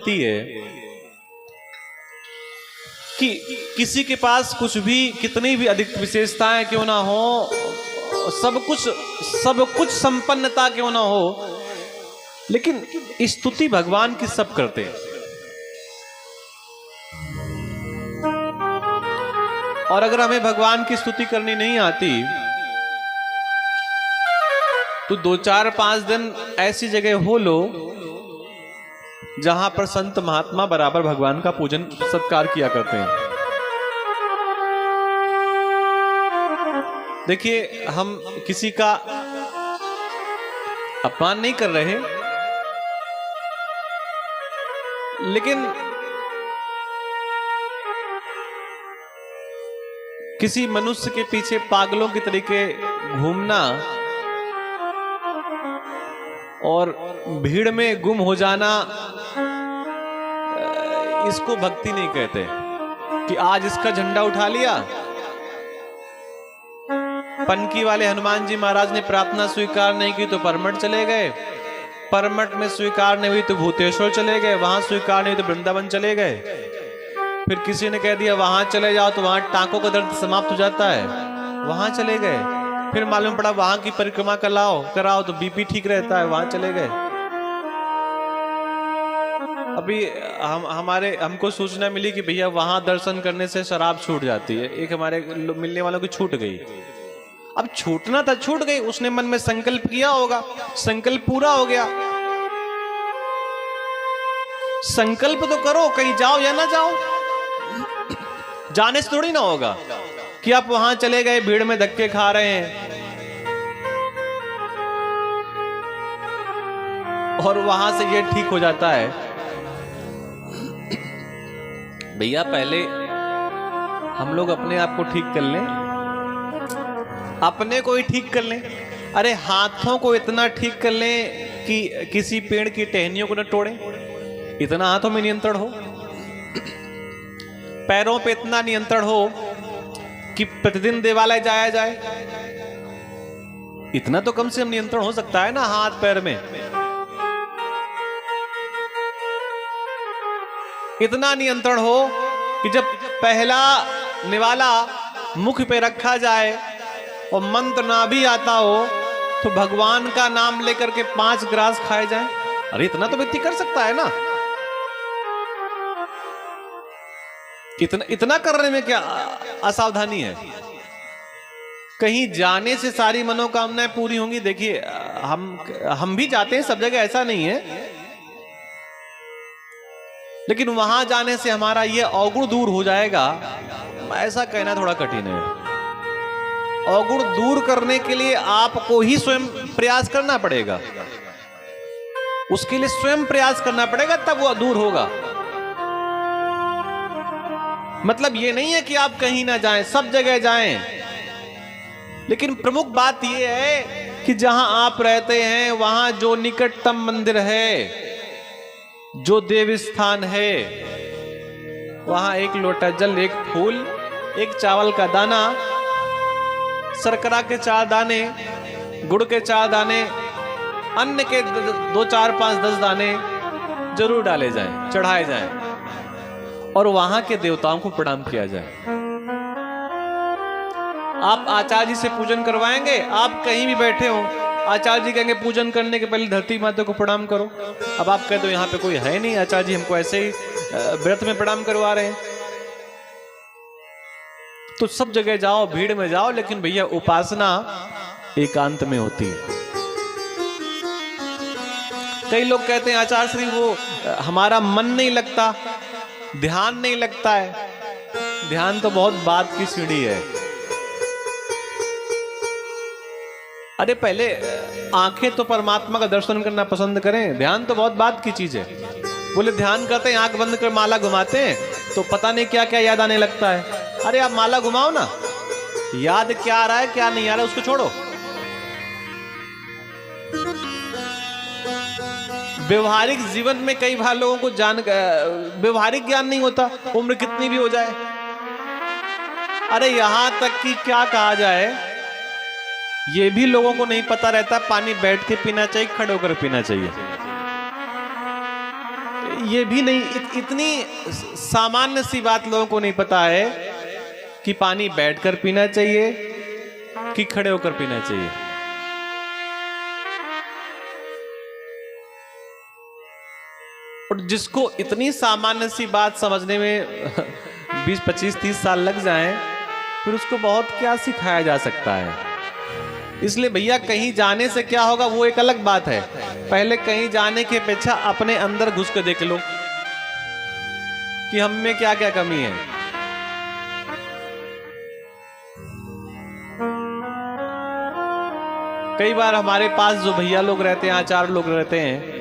आती है कि किसी के पास कुछ भी, कितनी भी अधिक विशेषताएं क्यों ना हो, सब कुछ संपन्नता क्यों ना हो, लेकिन स्तुति भगवान की सब करते हैं। और अगर हमें भगवान की स्तुति करनी नहीं आती तो 2-4-5 दिन ऐसी जगह हो लो जहां पर संत महात्मा बराबर भगवान का पूजन सत्कार किया करते हैं। देखिए, हम किसी का अपमान नहीं कर रहे, लेकिन किसी मनुष्य के पीछे पागलों की तरीके घूमना और भीड़ में गुम हो जाना, इसको भक्ति नहीं कहते। कि आज इसका झंडा उठा लिया, पनकी वाले हनुमान जी महाराज ने प्रार्थना स्वीकार नहीं की तो परमठ चले गए, परमठ में स्वीकार नहीं हुई तो भूतेश्वर चले गए, वहां स्वीकार नहीं हुई तो वृंदावन चले गए। फिर किसी ने कह दिया वहां चले जाओ तो वहां टांकों का दर्द समाप्त हो जाता है, वहां चले गए। फिर मालूम पड़ा वहां की परिक्रमा कराओ तो बीपी ठीक रहता है, वहां चले गए। अभी हमको सूचना मिली कि भैया वहां दर्शन करने से शराब छूट जाती है। एक हमारे मिलने वालों की छूट गई। अब छूटना था, छूट गई। उसने मन में संकल्प किया होगा, संकल्प पूरा हो गया। संकल्प तो करो, कहीं जाओ या ना जाओ। जाने से थोड़ी ना होगा कि आप वहां चले गए, भीड़ में धक्के खा रहे हैं और वहां से ये ठीक हो जाता है। भैया पहले हम लोग अपने आप को ठीक कर लें, अपने को ही ठीक कर लें। अरे हाथों को इतना ठीक कर लें कि किसी पेड़ की टहनियों को न तोड़ें, इतना हाथों में नियंत्रण हो। पैरों पे इतना नियंत्रण हो कि प्रतिदिन देवालय जाया जाए, इतना तो कम से कम नियंत्रण हो सकता है ना हाथ पैर में। इतना नियंत्रण हो कि जब पहला निवाला मुख पे रखा जाए और मंत्र ना भी आता हो तो भगवान का नाम लेकर के 5 ग्रास खाए जाए। अरे इतना तो व्यक्ति कर सकता है ना। इतना करने में क्या असावधानी है? कहीं जाने से सारी मनोकामनाएं पूरी होंगी? देखिए, हम भी जाते हैं सब जगह, ऐसा नहीं है, लेकिन वहां जाने से हमारा ये अवगुण दूर हो जाएगा, ऐसा कहना थोड़ा कठिन है। अवगुण दूर करने के लिए आपको ही स्वयं प्रयास करना पड़ेगा, उसके लिए स्वयं प्रयास करना पड़ेगा, तब वो दूर होगा। मतलब ये नहीं है कि आप कहीं ना जाएं, सब जगह जाएं, लेकिन प्रमुख बात यह है कि जहां आप रहते हैं वहां जो निकटतम मंदिर है, जो देव स्थान है, वहां एक लोटा जल, एक फूल, एक चावल का दाना, शर्करा के 4 दाने, गुड़ के 4 दाने, अन्न के 2, 4, 5, 10 दाने जरूर डाले जाएं, चढ़ाए जाएं और वहां के देवताओं को प्रणाम किया जाए। आप आचार्य जी से पूजन करवाएंगे, आप कहीं भी बैठे हो, आचार्य जी कहेंगे पूजन करने के पहले धरती माता को प्रणाम करो। अब आप कहते हो यहाँ पे कोई है नहीं, आचार्य जी हमको ऐसे ही व्रत में प्रणाम करवा रहे हैं। तो सब जगह जाओ, भीड़ में जाओ, लेकिन भैया उपासना एकांत में होती है। कई लोग कहते हैं आचार्य श्री वो हमारा मन नहीं लगता, ध्यान नहीं लगता है। ध्यान तो बहुत बात की सीढ़ी है। अरे पहले आंखें तो परमात्मा का दर्शन करना पसंद करें, ध्यान तो बहुत बात की चीज है। बोले ध्यान करते हैं, आंख बंद कर माला घुमाते हैं तो पता नहीं क्या क्या याद आने लगता है। अरे आप माला घुमाओ ना, याद क्या आ रहा है क्या नहीं आ रहा है उसको छोड़ो। व्यवहारिक जीवन में कई बार लोगों को व्यवहारिक ज्ञान नहीं होता, उम्र कितनी भी हो जाए। अरे यहां तक कि क्या कहा जाए, ये भी लोगों को नहीं पता रहता पानी बैठ के पीना चाहिए, खड़े होकर पीना चाहिए। ये भी नहीं, इतनी सामान्य सी बात लोगों को नहीं पता है कि पानी बैठकर पीना चाहिए कि खड़े होकर पीना चाहिए। और जिसको इतनी सामान्य सी बात समझने में 20, 25, 30 साल लग जाएं, फिर उसको बहुत क्या सिखाया जा सकता है। इसलिए भैया कहीं जाने से क्या होगा वो एक अलग बात है। पहले कहीं जाने की अपेक्षा अपने अंदर घुस कर देख लो कि हम में क्या क्या कमी है। कई बार हमारे पास जो भैया लोग रहते हैं, आचार्य लोग रहते हैं,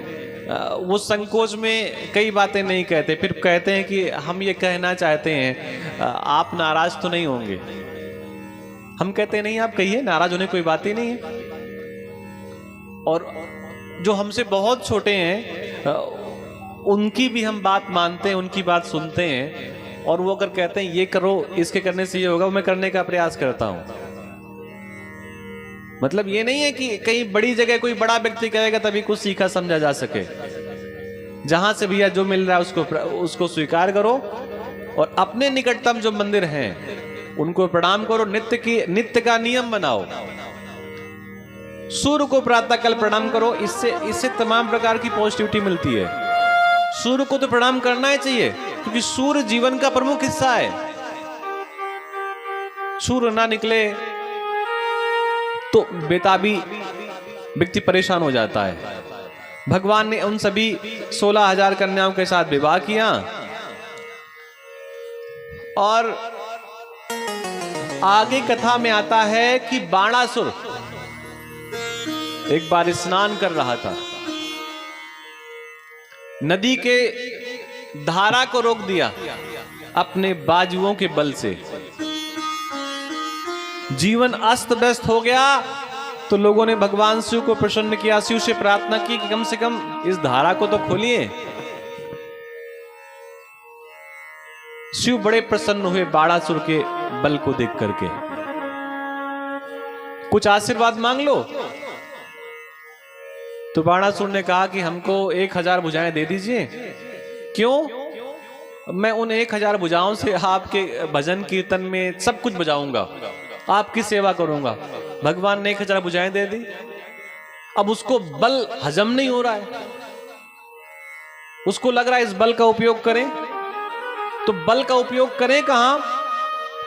वो संकोच में कई बातें नहीं कहते, फिर कहते हैं कि हम ये कहना चाहते हैं, आप नाराज तो नहीं होंगे। हम कहते हैं नहीं, आप कहिए, नाराज होने कोई बात ही नहीं है। और जो हमसे बहुत छोटे हैं उनकी भी हम बात मानते हैं, उनकी बात सुनते हैं, और वो अगर कहते हैं ये करो, इसके करने से ये होगा, वो मैं करने का प्रयास करता हूं। मतलब ये नहीं है कि कहीं बड़ी जगह कोई बड़ा व्यक्ति कहेगा तभी कुछ सीखा समझा जा सके। जहां से भैया जो मिल रहा है उसको स्वीकार करो, और अपने निकटतम जो मंदिर हैं उनको प्रणाम करो। नित्य का नियम बनाओ। सूर्य को प्रातः काल प्रणाम करो, इससे तमाम प्रकार की पॉजिटिविटी मिलती है। सूर्य को तो प्रणाम करना ही चाहिए, क्योंकि सूर्य जीवन का प्रमुख हिस्सा है। सूर्य ना निकले तो बेताबी व्यक्ति परेशान हो जाता है। भगवान ने उन सभी 16,000 कन्याओं के साथ विवाह किया, और आगे कथा में आता है कि बाणासुर एक बार स्नान कर रहा था, नदी के धारा को रोक दिया अपने बाजुओं के बल से। जीवन अस्त व्यस्त हो गया, तो लोगों ने भगवान शिव को प्रसन्न किया, शिव से प्रार्थना की कि कम से कम इस धारा को तो खोलिए। शिव बड़े प्रसन्न हुए बाणासुर के बल को देख करके। कुछ आशीर्वाद मांग लो। तो बाणासुर ने कहा कि हमको 1000 भुजाएं दे दीजिए। क्यों? मैं उन 1000 भुजाओं से आपके भजन कीर्तन में सब कुछ बजाऊंगा, आपकी सेवा करूंगा। भगवान ने 1000 भुजाएं दे दी। अब उसको बल हजम नहीं हो रहा है, उसको लग रहा है इस बल का उपयोग करें, तो बल का उपयोग करें कहां?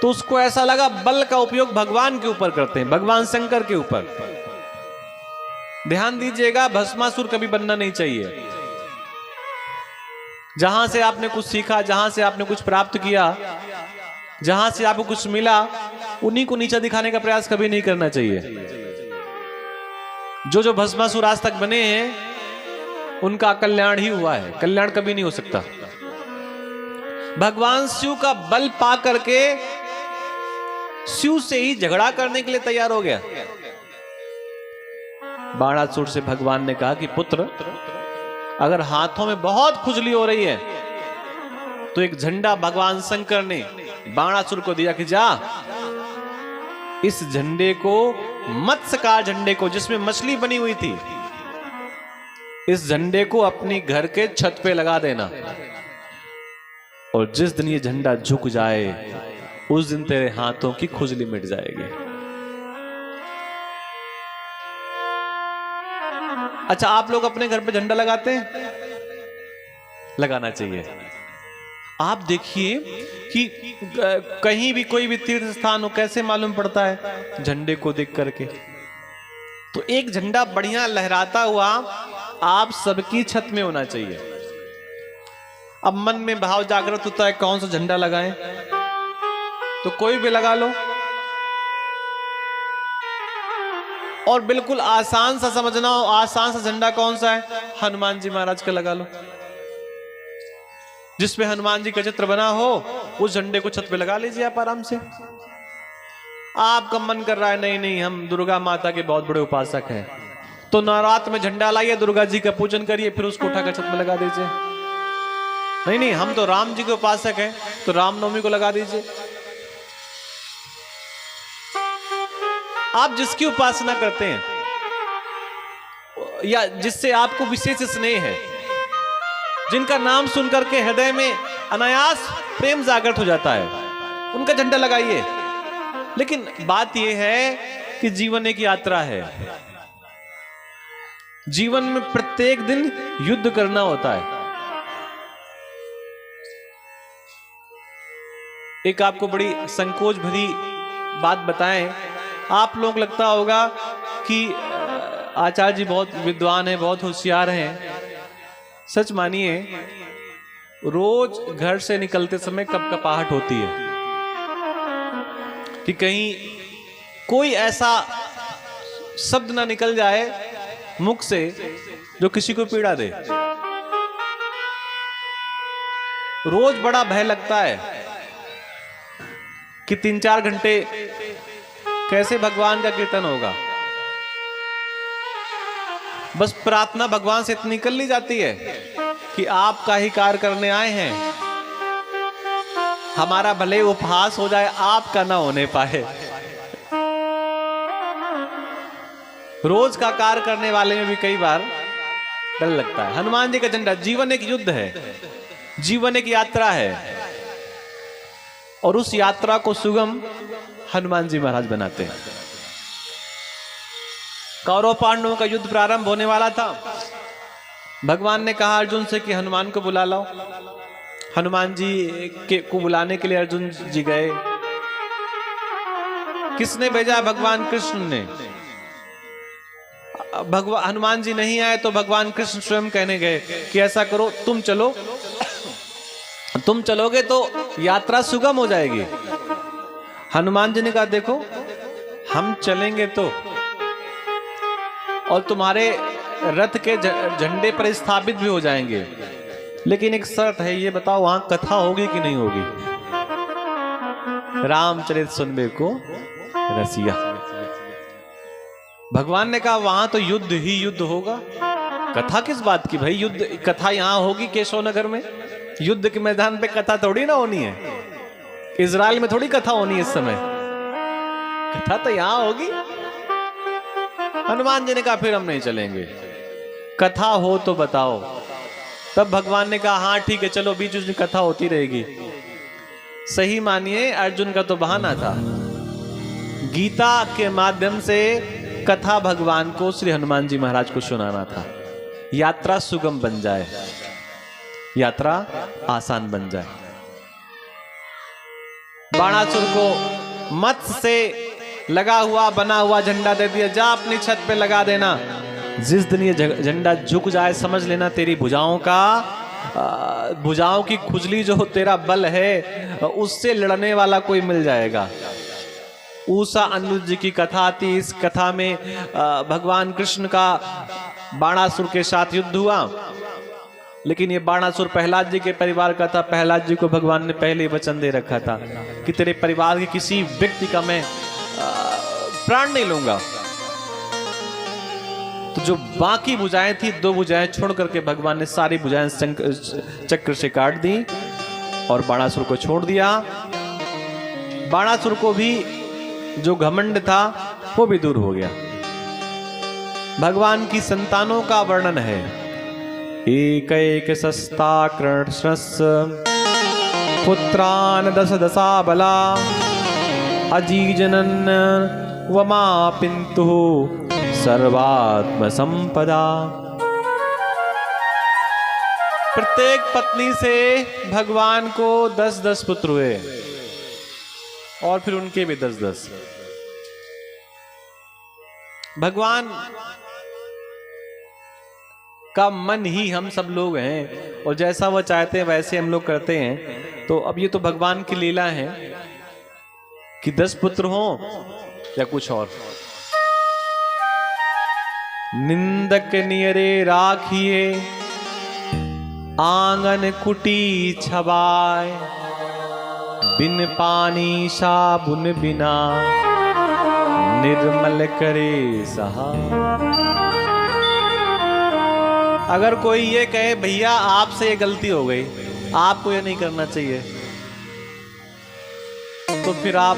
तो उसको ऐसा लगा बल का उपयोग भगवान के ऊपर करते हैं, भगवान शंकर के ऊपर। ध्यान दीजिएगा, भस्मासुर कभी बनना नहीं चाहिए। जहां से आपने कुछ सीखा, जहां से आपने कुछ प्राप्त किया, जहां से आपको कुछ मिला, उन्हीं को नीचा दिखाने का प्रयास कभी नहीं करना चाहिए। जो भस्मासुर आज तक बने हैं उनका कल्याण ही हुआ है, कल्याण कभी नहीं हो सकता। भगवान शिव का बल पा करके शिव से ही झगड़ा करने के लिए तैयार हो गया। बाणासुर से भगवान ने कहा कि पुत्र, अगर हाथों में बहुत खुजली हो रही है तो एक झंडा भगवान शंकर ने बाणासुर को दिया कि जा इस झंडे को, मत्स्यकार झंडे को जिसमें मछली बनी हुई थी, इस झंडे को अपनी घर के छत पे लगा देना, और जिस दिन ये झंडा झुक जाए उस दिन तेरे हाथों की खुजली मिट जाएगी। अच्छा, आप लोग अपने घर पे झंडा लगाते हैं? लगाना चाहिए। आप देखिए कि कहीं भी कोई भी तीर्थ स्थान हो, कैसे मालूम पड़ता है? झंडे को देख करके। तो एक झंडा बढ़िया लहराता हुआ आप सबकी छत में होना चाहिए। अब मन में भाव जागृत होता है कौन सा झंडा लगाएं, तो कोई भी लगा लो, और बिल्कुल आसान सा समझना हो, आसान सा झंडा कौन सा है? हनुमान जी महाराज का लगा लो। जिसपे हनुमान जी का चित्र बना हो उस झंडे को छत पे लगा लीजिए आप आराम से। आपका मन कर रहा है नहीं नहीं हम दुर्गा माता के बहुत बड़े उपासक हैं, तो नवरात्र में झंडा लाइए, दुर्गा जी का पूजन करिए, फिर उसको उठाकर छत में लगा दीजिए। नहीं नहीं हम तो राम जी के उपासक हैं, तो रामनवमी को लगा दीजिए। आप जिसकी उपासना करते हैं या जिससे आपको विशेष स्नेह है, जिनका नाम सुनकर के हृदय में अनायास प्रेम जागृत हो जाता है, उनका झंडा लगाइए। लेकिन बात यह है कि जीवन एक यात्रा है। जीवन में प्रत्येक दिन युद्ध करना होता है। एक आपको बड़ी संकोच भरी बात बताएं। आप लोग लगता होगा कि आचार्य जी बहुत विद्वान हैं, बहुत होशियार हैं। सच मानिए, रोज घर से निकलते समय कपकपाहट होती है कि कहीं कोई ऐसा शब्द ना निकल जाए मुख से जो किसी को पीड़ा दे। रोज बड़ा भय लगता है कि 3-4 घंटे कैसे भगवान का कीर्तन होगा। बस प्रार्थना भगवान से इतनी कर ली जाती है कि आपका ही कार्य करने आए हैं, हमारा भले उपहास हो जाए, आपका ना होने पाए। रोज का कार्य करने वाले में भी कई बार डर लगता है। हनुमान जी का झंडा, जीवन एक युद्ध है, जीवन एक यात्रा है, और उस यात्रा को सुगम हनुमान जी महाराज बनाते हैं। कौरव पांडवों का युद्ध प्रारंभ होने वाला था। भगवान ने कहा अर्जुन से कि हनुमान को बुला लाओ। हनुमान जी को बुलाने के लिए अर्जुन जी गए। किसने भेजा? भगवान कृष्ण ने। हनुमान जी नहीं आए तो भगवान कृष्ण स्वयं कहने गए कि ऐसा करो, तुम चलो, तुम चलोगे तो यात्रा सुगम हो जाएगी। हनुमान जी ने कहा देखो, हम चलेंगे तो, और तुम्हारे रथ के झंडे पर स्थापित भी हो जाएंगे, लेकिन एक शर्त है, ये बताओ वहां कथा होगी कि नहीं होगी? रामचरित सुनबे को रसिया। भगवान ने कहा वहां तो युद्ध ही युद्ध होगा, कथा किस बात की भाई? युद्ध कथा यहां होगी केशव नगर में? युद्ध के मैदान पे कथा थोड़ी ना होनी है। इजराइल में थोड़ी कथा होनी है इस समय, कथा तो यहां होगी। हनुमान जी ने कहा फिर हम नहीं चलेंगे, कथा हो तो बताओ। तब भगवान ने कहा हाँ ठीक है, चलो बीच में कथा होती रहेगी। सही मानिए, अर्जुन का तो बहाना था। गीता के माध्यम से कथा भगवान को, श्री हनुमान जी महाराज को सुनाना था। यात्रा सुगम बन जाए, यात्रा आसान बन जाए। बाणासुर को मत्स्य से लगा हुआ बना हुआ झंडा दे दिया, जा अपनी छत पे लगा देना। जिस दिन ये झंडा झुक जाए, समझ लेना तेरी भुजाओं की खुजली जो तेरा बल है, उससे लड़ने वाला कोई मिल जाएगा। ऊषा अनिरुद्ध जी की कथा आती। इस कथा में भगवान कृष्ण का बाणासुर के साथ युद्ध हुआ, लेकिन ये बाणासुर प्रहलाद जी के परिवार का था। प्रहलाद जी को भगवान ने पहले ही वचन दे रखा था कि तेरे परिवार के किसी व्यक्ति का मैं प्राण नहीं लूंगा। तो जो बाकी भुजाएं थी, 2 भुजाएं छोड़ करके भगवान ने सारी भुजाएं चक्र से काट दी और बाणासुर को छोड़ दिया। बाणासुर को भी जो घमंड था वो भी दूर हो गया। भगवान की संतानों का वर्णन है। एक सस्ता कृष्णस्य पुत्रान दश दशा बला अजीजनन वमा पिंतु सर्वात्म संपदा। प्रत्येक पत्नी से भगवान को 10-10 पुत्र हुए और फिर उनके भी 10-10। भगवान का मन ही हम सब लोग हैं, और जैसा वह चाहते हैं वैसे हम लोग करते हैं। तो अब ये तो भगवान की लीला है कि 10 पुत्र हो या कुछ और। निंदक नियरे राखिए आंगन कुटी छबाय, बिन पानी साबुन बिना निर्मल करे सहा। अगर कोई ये कहे भैया आपसे ये गलती हो गई, आपको ये नहीं करना चाहिए, तो फिर आप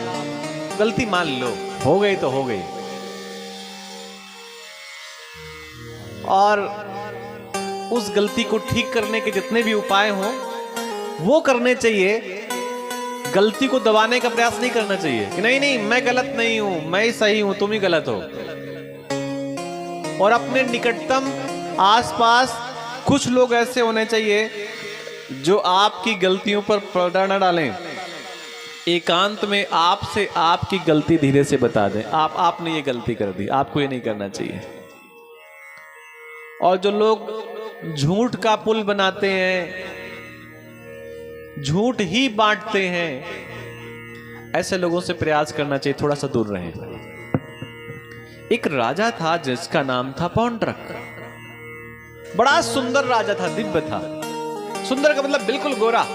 गलती मान लो, हो गई तो हो गई। और उस गलती को ठीक करने के जितने भी उपाय हों वो करने चाहिए। गलती को दबाने का प्रयास नहीं करना चाहिए कि नहीं नहीं मैं गलत नहीं हूं, मैं ही सही हूं, तुम ही गलत हो। और अपने निकटतम आसपास कुछ लोग ऐसे होने चाहिए जो आपकी गलतियों पर पर्दा न डालें, एकांत में आपसे आपकी गलती धीरे से बता दें, आपने ये गलती कर दी, आपको ये नहीं करना चाहिए। और जो लोग झूठ का पुल बनाते हैं, झूठ ही बांटते हैं, ऐसे लोगों से प्रयास करना चाहिए थोड़ा सा दूर रहें। एक राजा था जिसका नाम था पौंड्रक। बड़ा सुंदर राजा था, दिव्य था। सुंदर का मतलब बिल्कुल गोरा।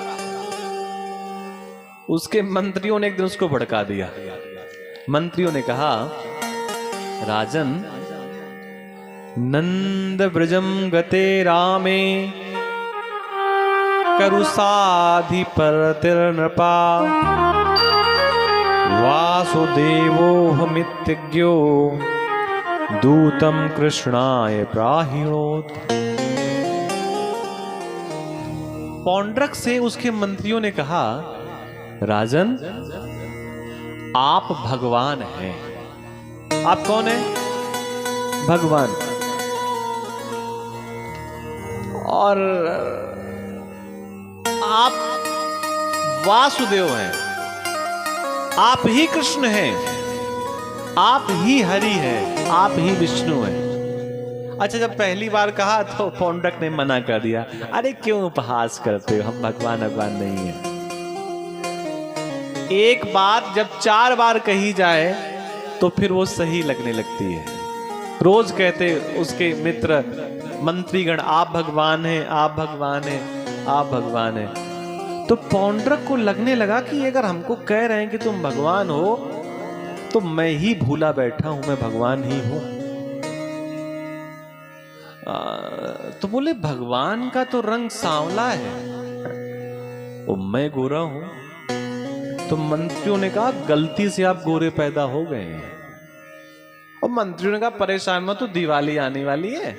उसके मंत्रियों ने एक दिन उसको भड़का दिया। मंत्रियों ने कहा, राजन, नंद ब्रजम गते रामे करुसाधिपतिर्नृपा वासुदेवोऽहमित्यज्ञो दूतम कृष्णाय प्राहिणोत। पौंड्रक से उसके मंत्रियों ने कहा, राजन, आप भगवान हैं। आप कौन हैं? भगवान। और आप वासुदेव हैं, आप ही कृष्ण हैं, आप ही हरि हैं, आप ही विष्णु हैं। अच्छा, जब पहली बार कहा तो पौंड्रक ने मना कर दिया, अरे क्यों उपहास करते हो, हम भगवान नहीं हैं। एक बात जब 4 बार कही जाए तो फिर वो सही लगने लगती है। रोज कहते उसके मित्र मंत्रीगण, आप भगवान हैं, आप भगवान हैं, आप भगवान हैं। तो पौंड्रक को लगने लगा कि अगर हमको कह रहे हैं कि तुम भगवान हो तो मैं ही भूला बैठा हूं, मैं भगवान ही हूं। तो बोले, भगवान का तो रंग सांवला है और मैं गोरा हूं। तो मंत्रियों ने कहा, गलती से आप गोरे पैदा हो गए हैं। और मंत्रियों ने कहा, परेशान मत, तो दिवाली आने वाली है,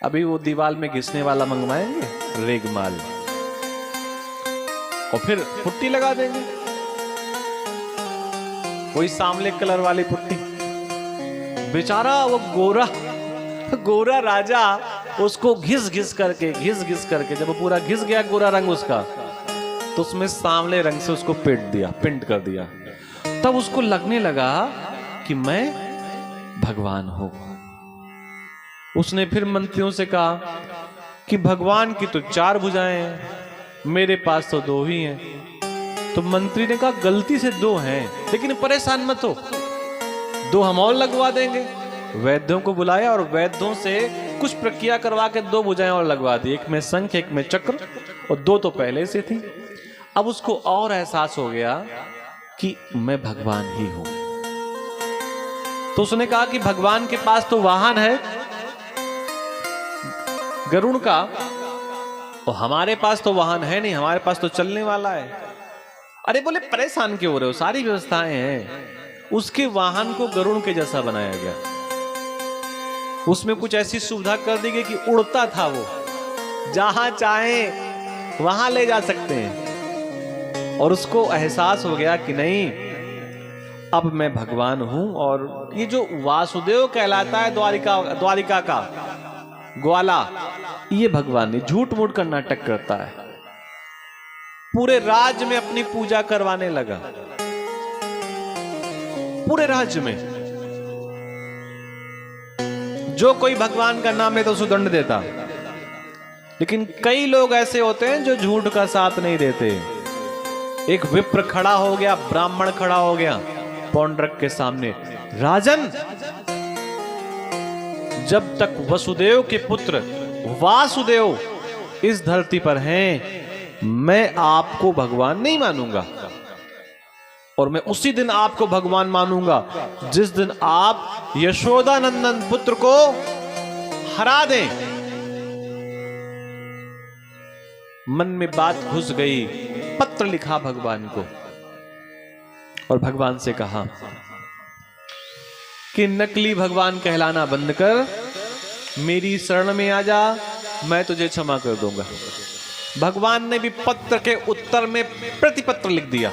अभी वो दीवाल में घिसने वाला मंगवाएंगे, रेगमाल, और फिर पुट्टी लगा देंगे, कोई सांवले कलर वाली पुट्टी। बेचारा वो गोरा राजा उसको घिस घिस करके जब वो पूरा घिस गया गोरा रंग उसका, तो उसमें सांवले रंग से उसको पेंट कर दिया। तब उसको लगने लगा कि मैं भगवान हूं। उसने फिर मंत्रियों से कहा कि भगवान की तो 4 भुजाएं हैं, मेरे पास तो 2 ही हैं। तो मंत्री ने कहा, गलती से 2 हैं, लेकिन परेशान मत हो, 2 हम और लगवा देंगे। वैद्यों को बुलाया और वैद्यों से कुछ प्रक्रिया करवा के 2 भुजाएं और लगवा दी, एक में शंख, एक में चक्र, और 2 तो पहले से थी। अब उसको और एहसास हो गया कि मैं भगवान ही हूं। तो उसने कहा कि भगवान के पास तो वाहन है गरुड़ का, और हमारे पास तो वाहन है नहीं, हमारे पास तो चलने वाला है। अरे बोले, परेशान क्यों हो रहे हो, सारी व्यवस्थाएं हैं। उसके वाहन को गरुड़ के जैसा बनाया गया, उसमें कुछ ऐसी सुविधा कर दी गई कि उड़ता था, वो जहां चाहे वहां ले जा सकते हैं। और उसको एहसास हो गया कि नहीं, अब मैं भगवान हूं। और ये जो वासुदेव कहलाता है द्वारिका का ग्वाला, ये भगवान नहीं, झूठ मूठ का नाटक करता है, पूरे राज्य में अपनी पूजा करवाने लगा, पूरे राज्य में। जो कोई भगवान का नाम लेता उसको दंड देता। लेकिन कई लोग ऐसे होते हैं जो झूठ का साथ नहीं देते। एक विप्र खड़ा हो गया, ब्राह्मण खड़ा हो गया पौंड्रक के सामने, राजन, जब तक वसुदेव के पुत्र वासुदेव इस धरती पर हैं, मैं आपको भगवान नहीं मानूंगा। और मैं उसी दिन आपको भगवान मानूंगा जिस दिन आप यशोदानंदन पुत्र को हरा दें। मन में बात घुस गई, पत्र लिखा भगवान को और भगवान से कहा कि नकली भगवान कहलाना बंद कर, मेरी शरण में आ जा, मैं तुझे क्षमा कर दूंगा। भगवान ने भी पत्र के उत्तर में प्रतिपत्र लिख दिया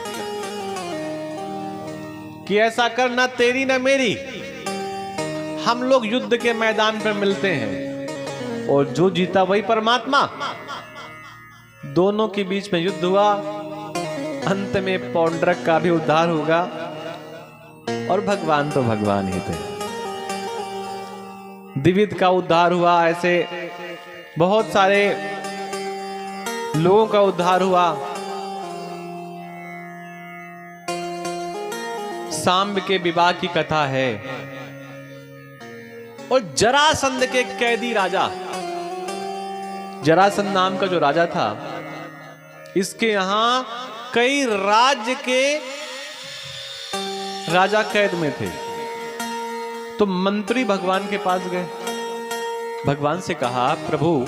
कि ऐसा कर, ना तेरी ना मेरी, हम लोग युद्ध के मैदान पर मिलते हैं और जो जीता वही परमात्मा। दोनों के बीच में युद्ध हुआ, अंत में पौंड्रक का भी उद्धार होगा और भगवान तो भगवान ही थे। द्विविद का उद्धार हुआ, ऐसे बहुत सारे लोगों का उद्धार हुआ। सांब के विवाह की कथा है और जरासंध के कैदी राजा, जरासंध नाम का जो राजा था, इसके यहां कई राज्य के राजा कैद में थे। तो मंत्री भगवान के पास गए, भगवान से कहा, प्रभु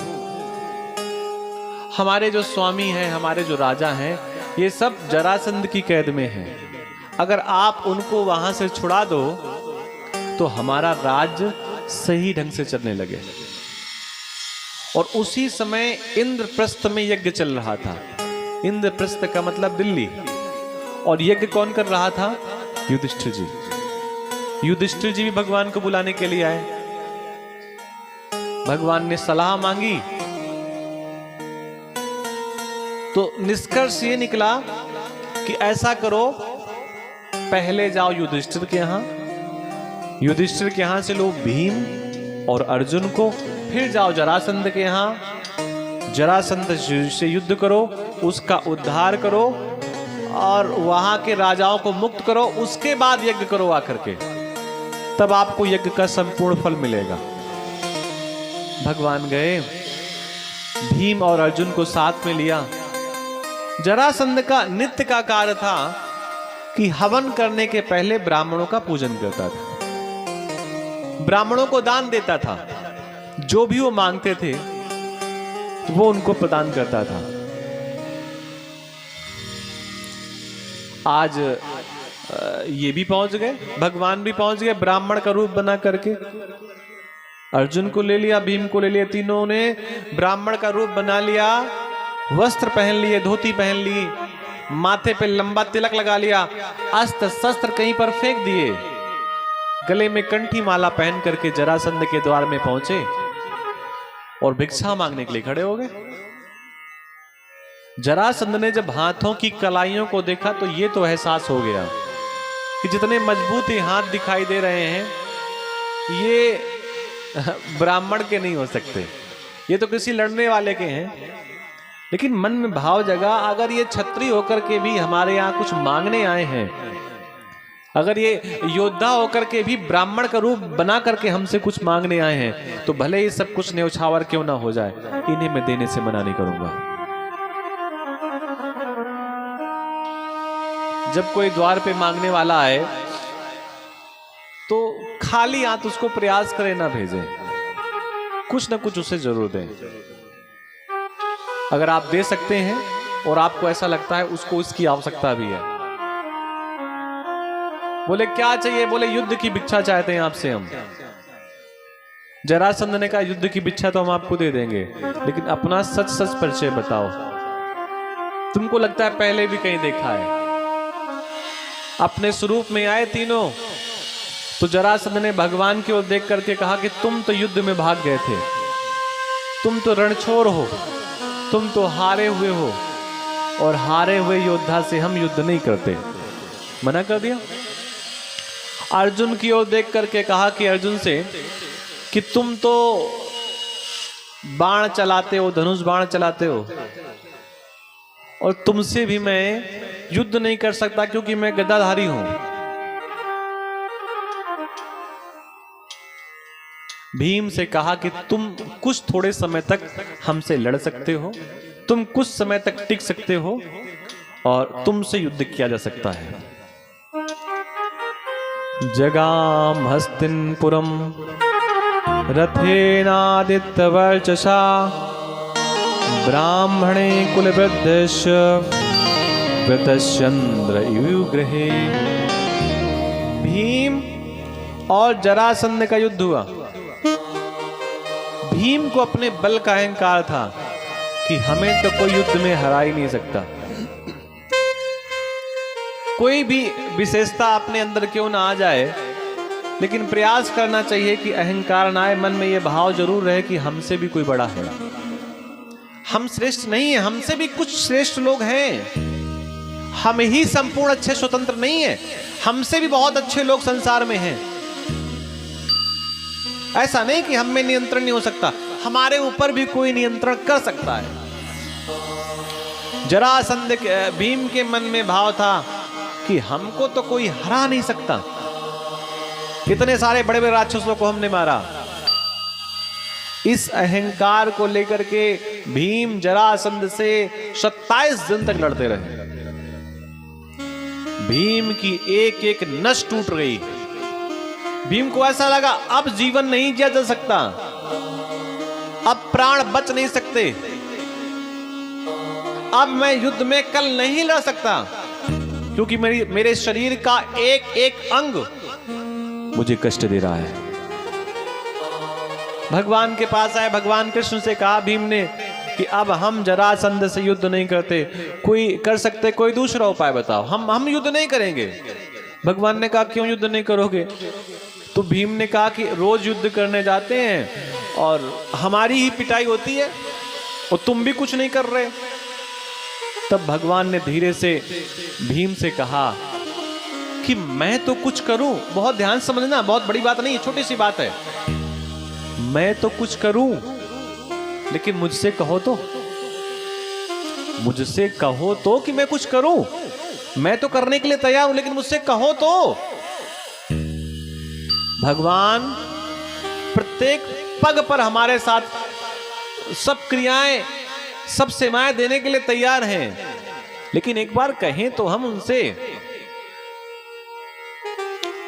हमारे जो स्वामी हैं, हमारे जो राजा हैं, ये सब जरासंध की कैद में हैं। अगर आप उनको वहां से छुड़ा दो तो हमारा राज्य सही ढंग से चलने लगे। और उसी समय इंद्रप्रस्थ में यज्ञ चल रहा था। इंद्रप्रस्थ का मतलब दिल्ली। और यज्ञ कौन कर रहा था? युधिष्ठिर जी। युधिष्ठिर जी भी भगवान को बुलाने के लिए आए। भगवान ने सलाह मांगी तो निष्कर्ष ये निकला कि ऐसा करो, पहले जाओ युधिष्ठिर के यहां, युधिष्ठिर के यहां से लो भीम और अर्जुन को, फिर जाओ जरासंध के यहां, जरासंध से युद्ध करो, उसका उद्धार करो और वहां के राजाओं को मुक्त करो, उसके बाद यज्ञ करो आकर के, तब आपको यज्ञ का संपूर्ण फल मिलेगा। भगवान गए, भीम और अर्जुन को साथ में लिया। जरासंध का नित्य का कार्य था कि हवन करने के पहले ब्राह्मणों का पूजन करता था, ब्राह्मणों को दान देता था, जो भी वो मांगते थे वो उनको प्रदान करता था। आज ये भी पहुंच गए, भगवान भी पहुंच गए ब्राह्मण का रूप बना करके। अर्जुन को ले लिया, भीम को ले लिया, तीनों ने ब्राह्मण का रूप बना लिया, वस्त्र पहन लिए, धोती पहन ली, माथे पे लंबा तिलक लगा लिया, अस्त्र शस्त्र कहीं पर फेंक दिए, गले में कंठी माला पहन करके जरासंध के द्वार में पहुंचे और भिक्षा मांगने के लिए खड़े हो गए। जरासंध ने जब हाथों की कलाइयों को देखा तो ये तो एहसास हो गया कि जितने मजबूत ये हाथ दिखाई दे रहे हैं ये ब्राह्मण के नहीं हो सकते, ये तो किसी लड़ने वाले के हैं। लेकिन मन में भाव जगा, अगर ये क्षत्रिय होकर के भी हमारे यहाँ कुछ मांगने आए हैं, अगर ये योद्धा होकर के भी ब्राह्मण का रूप बना करके हमसे कुछ मांगने आए हैं, तो भले ही सब कुछ न्यौछावर क्यों ना हो जाए, इन्हें मैं देने से मना नहीं करूंगा। जब कोई द्वार पे मांगने वाला आए तो खाली हाथ उसको प्रयास करे ना भेजे, कुछ ना कुछ उसे जरूर दें। अगर आप दे सकते हैं और आपको ऐसा लगता है उसको इसकी आवश्यकता भी है। बोले क्या चाहिए? बोले युद्ध की भिक्षा चाहते हैं आपसे हम। जरासंध ने कहा युद्ध की भिक्षा तो हम आपको दे देंगे, लेकिन अपना सच सच परिचय बताओ, तुमको लगता है पहले भी कहीं देखा है। अपने स्वरूप में आए तीनों, तो जरासंध ने भगवान की ओर देख करके कहा कि तुम तो युद्ध में भाग गए थे, तुम तो रणछोड़ हो, तुम तो हारे हुए हो, और हारे हुए योद्धा से हम युद्ध नहीं करते। मना कर दिया। अर्जुन की ओर देख करके कहा कि अर्जुन से कि तुम तो बाण चलाते हो, धनुष बाण चलाते हो, और तुमसे भी मैं युद्ध नहीं कर सकता क्योंकि मैं गदाधारी हूं। भीम से कहा कि तुम कुछ थोड़े समय तक हमसे लड़ सकते हो, तुम कुछ समय तक टिक सकते हो और तुमसे युद्ध किया जा सकता है। जगाम हस्तिनपुरम रथेनादित्यवर्चसा ब्राह्मणे कुलवृद्धस्य वृतश्चंद्र इव गृहे। भीम और जरासंध का युद्ध हुआ। भीम को अपने बल का अहंकार था कि हमें तो कोई युद्ध में हरा ही नहीं सकता। कोई भी विशेषता अपने अंदर क्यों ना आ जाए, लेकिन प्रयास करना चाहिए कि अहंकार ना आए, मन में यह भाव जरूर रहे कि हमसे भी कोई बड़ा है, हम श्रेष्ठ नहीं है, हमसे भी कुछ श्रेष्ठ लोग हैं, हम ही संपूर्ण अच्छे स्वतंत्र नहीं है, हमसे भी बहुत अच्छे लोग संसार में हैं। ऐसा नहीं कि हम में नियंत्रण नहीं हो सकता, हमारे ऊपर भी कोई नियंत्रण कर सकता है। जरासंध भीम के मन में भाव था कि हमको तो कोई हरा नहीं सकता। कितने सारे बड़े बड़े राक्षसों को हमने मारा। इस अहंकार को लेकर के भीम जरासंध से 27 दिन तक लड़ते रहे। भीम की एक एक नस टूट गई। भीम को ऐसा लगा अब जीवन नहीं जिया जा सकता, अब प्राण बच नहीं सकते, अब मैं युद्ध में कल नहीं लड़ सकता, क्योंकि मेरे शरीर का एक एक अंग मुझे कष्ट दे रहा है। भगवान के पास आए, भगवान कृष्ण से कहा भीम ने कि अब हम जरासंध से युद्ध नहीं करते, कोई कर सकते, कोई दूसरा उपाय बताओ, हम युद्ध नहीं करेंगे। भगवान ने कहा क्यों युद्ध नहीं करोगे? तो भीम ने कहा कि रोज युद्ध करने जाते हैं और हमारी ही पिटाई होती है और तुम भी कुछ नहीं कर रहे। तब भगवान ने धीरे से भीम से कहा कि मैं तो कुछ करूं, बहुत ध्यान समझना, बहुत बड़ी बात नहीं, छोटी सी बात है, मैं तो कुछ करूं लेकिन मुझसे कहो तो, मुझसे कहो तो कि मैं कुछ करूं, मैं तो करने के लिए तैयार हूं, लेकिन मुझसे कहो तो। भगवान प्रत्येक पग पर हमारे साथ सब क्रियाएं, सब सेवाएं देने के लिए तैयार हैं, लेकिन एक बार कहें तो हम उनसे,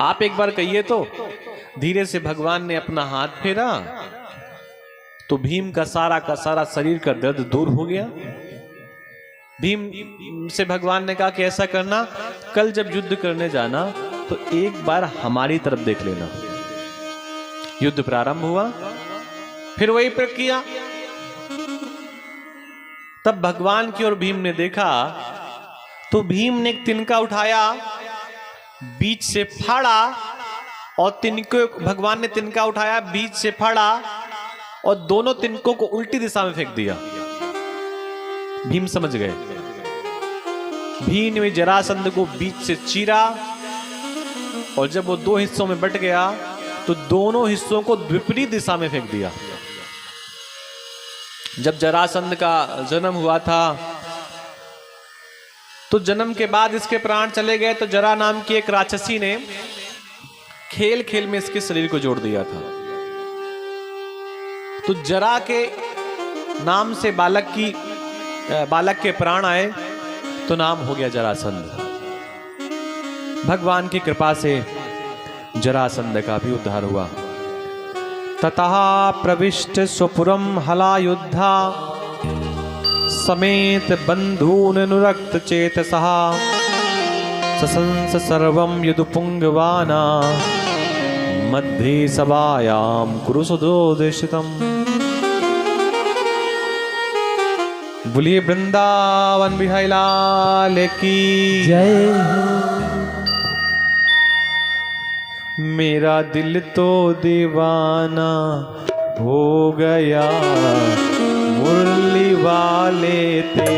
आप एक बार कहिए तो। धीरे से भगवान ने अपना हाथ फेरा तो भीम का सारा शरीर का दर्द दूर हो गया। भीम से भगवान ने कहा कि ऐसा करना, कल जब युद्ध करने जाना तो एक बार हमारी तरफ देख लेना। युद्ध प्रारंभ हुआ, फिर वही प्रक्रिया। तब भगवान की ओर भीम ने देखा तो भीम ने एक तिनका उठाया, बीच से फाड़ा, और तिनके, भगवान ने तिनका उठाया, बीच से फाड़ा और दोनों तिनकों को उल्टी दिशा में फेंक दिया। भीम समझ गए। भीम ने जरासंध को बीच से चीरा और जब वो दो हिस्सों में बट गया तो दोनों हिस्सों को विपरीत दिशा में फेंक दिया। जब जरासंध का जन्म हुआ था तो जन्म के बाद इसके प्राण चले गए, तो जरा नाम की एक राक्षसी ने खेल खेल में इसके शरीर को जोड़ दिया था। तो जरा के नाम से बालक के प्राण आए तो नाम हो गया जरासंध। भगवान की कृपा से जरासंध का भी उद्धार हुआ। ततः प्रविष्ट स्वपुरम हलायुद्धा समेत बंधून अनुरक्त चेतसः ससंस सर्वं यदुपुंगवाना मध्ये सभायाम कुरुसुदोदिशितम्। बोलिए वृंदावन बिहारी लाल की जय। मेरा दिल तो दीवाना हो गया मुरली वाले ते।